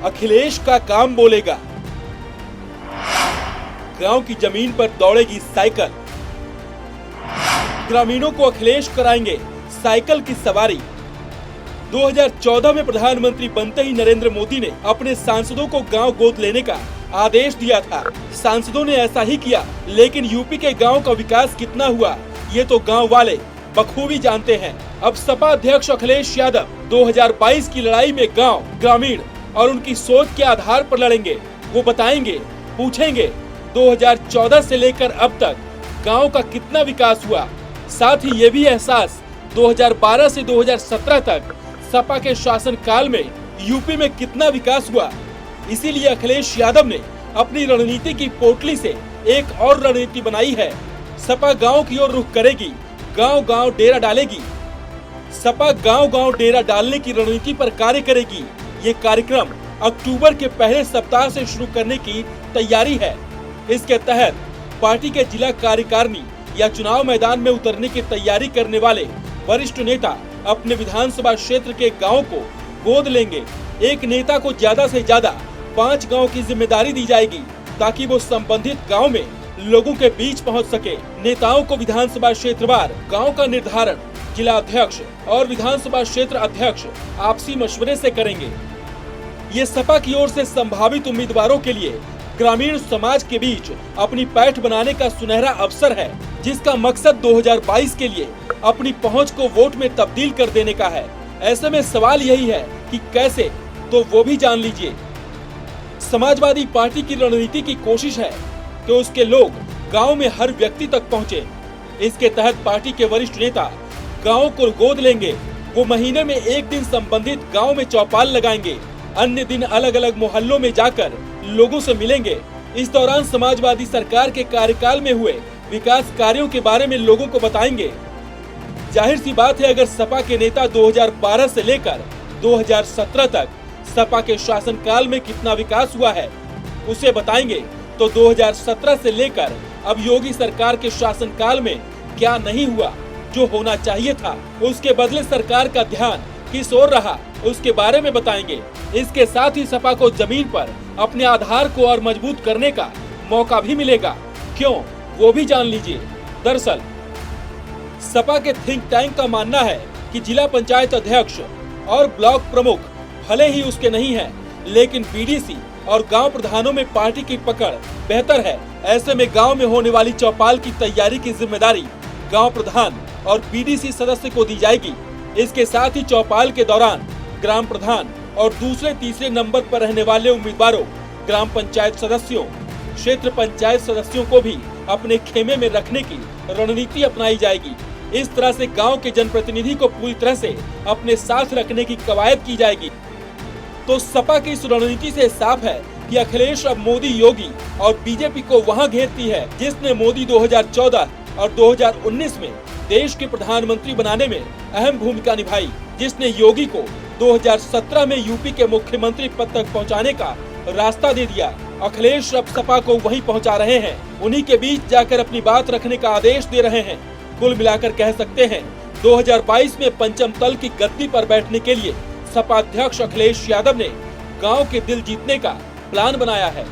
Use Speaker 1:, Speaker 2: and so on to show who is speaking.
Speaker 1: अखिलेश का काम बोलेगा। गांव की जमीन पर दौड़ेगी साइकिल। ग्रामीणों को अखिलेश कराएंगे साइकिल की सवारी। 2014 में प्रधानमंत्री बनते ही नरेंद्र मोदी ने अपने सांसदों को गांव गोद लेने का आदेश दिया था। सांसदों ने ऐसा ही किया, लेकिन यूपी के गांव का विकास कितना हुआ ये तो गांव वाले बखूबी जानते हैं। अब सपा अध्यक्ष अखिलेश यादव 2022 की लड़ाई में गांव, ग्रामीण और उनकी सोच के आधार पर लड़ेंगे। वो बताएंगे, पूछेंगे 2014 से लेकर अब तक गांव का कितना विकास हुआ, साथ ही ये भी एहसास 2012 से 2017 तक सपा के शासन काल में यूपी में कितना विकास हुआ। इसीलिए अखिलेश यादव ने अपनी रणनीति की पोटली से एक और रणनीति बनाई है। सपा गांव की ओर रुख करेगी, गांव गांव डेरा डालेगी। सपा गांव गांव डेरा डालने की रणनीति पर कार्य करेगी। ये कार्यक्रम अक्टूबर के पहले सप्ताह से शुरू करने की तैयारी है। इसके तहत पार्टी के जिला कार्यकारिणी या चुनाव मैदान में उतरने की तैयारी करने वाले वरिष्ठ नेता अपने विधानसभा क्षेत्र के गाँव को गोद लेंगे। एक नेता को ज्यादा से ज्यादा 5 गांव की जिम्मेदारी दी जाएगी, ताकि वो संबंधित गांव में लोगों के बीच पहुंच सके। नेताओं को विधानसभा क्षेत्रवार गांव का निर्धारण जिला अध्यक्ष और विधानसभा क्षेत्र अध्यक्ष आपसी मशवरे से करेंगे। ये सपा की ओर से संभावित उम्मीदवारों के लिए ग्रामीण समाज के बीच अपनी पैठ बनाने का सुनहरा अवसर है, जिसका मकसद 2022 के लिए अपनी पहुंच को वोट में तब्दील कर देने का है। ऐसे में सवाल यही है कि कैसे, तो वो भी जान लीजिए। समाजवादी पार्टी की रणनीति की कोशिश है कि उसके लोग गांव में हर व्यक्ति तक पहुंचे। इसके तहत पार्टी के वरिष्ठ नेता गांव को गोद लेंगे। वो महीने में एक दिन संबंधित गांव में चौपाल लगाएंगे, अन्य दिन अलग अलग मोहल्लों में जाकर लोगों से मिलेंगे। इस दौरान समाजवादी सरकार के कार्यकाल में हुए विकास कार्यों के बारे में लोगों को बताएंगे। जाहिर सी बात है, अगर सपा के नेता 2012 से लेकर 2017 तक सपा के शासनकाल में कितना विकास हुआ है उसे बताएंगे, तो 2017 से लेकर अब योगी सरकार के शासनकाल में क्या नहीं हुआ, जो होना चाहिए था, उसके बदले सरकार का ध्यान किस ओर रहा, उसके बारे में बताएंगे। इसके साथ ही सपा को जमीन पर अपने आधार को और मजबूत करने का मौका भी मिलेगा। क्यों, वो भी जान लीजिए। दरअसल सपा के थिंक टैंक का मानना है कि जिला पंचायत अध्यक्ष और ब्लॉक प्रमुख भले ही उसके नहीं है, लेकिन बीडीसी और गांव प्रधानों में पार्टी की पकड़ बेहतर है। ऐसे में गांव में होने वाली चौपाल की तैयारी की जिम्मेदारी गांव प्रधान और बीडीसी सदस्य को दी जाएगी। इसके साथ ही चौपाल के दौरान ग्राम प्रधान और दूसरे तीसरे नंबर पर रहने वाले उम्मीदवारों, ग्राम पंचायत सदस्यों, क्षेत्र पंचायत सदस्यों को भी अपने खेमे में रखने की रणनीति अपनाई जाएगी। इस तरह से गांव के जनप्रतिनिधि को पूरी तरह से अपने साथ रखने की कवायद की जाएगी। तो सपा की इस रणनीति से साफ है कि अखिलेश अब मोदी, योगी और बीजेपी को वहां घेरती है, जिसने मोदी 2014 और 2019 में देश के प्रधानमंत्री बनाने में अहम भूमिका निभाई, जिसने योगी को 2017 में यूपी के मुख्यमंत्री पद तक पहुंचाने का रास्ता दे दिया। अखिलेश अब सपा को वहीं पहुंचा रहे हैं, उन्हीं के बीच जाकर अपनी बात रखने का आदेश दे रहे हैं। कुल मिलाकर कह सकते हैं 2022 में पंचम तल की गद्दी पर बैठने के लिए सपा अध्यक्ष अखिलेश यादव ने गांव के दिल जीतने का प्लान बनाया है।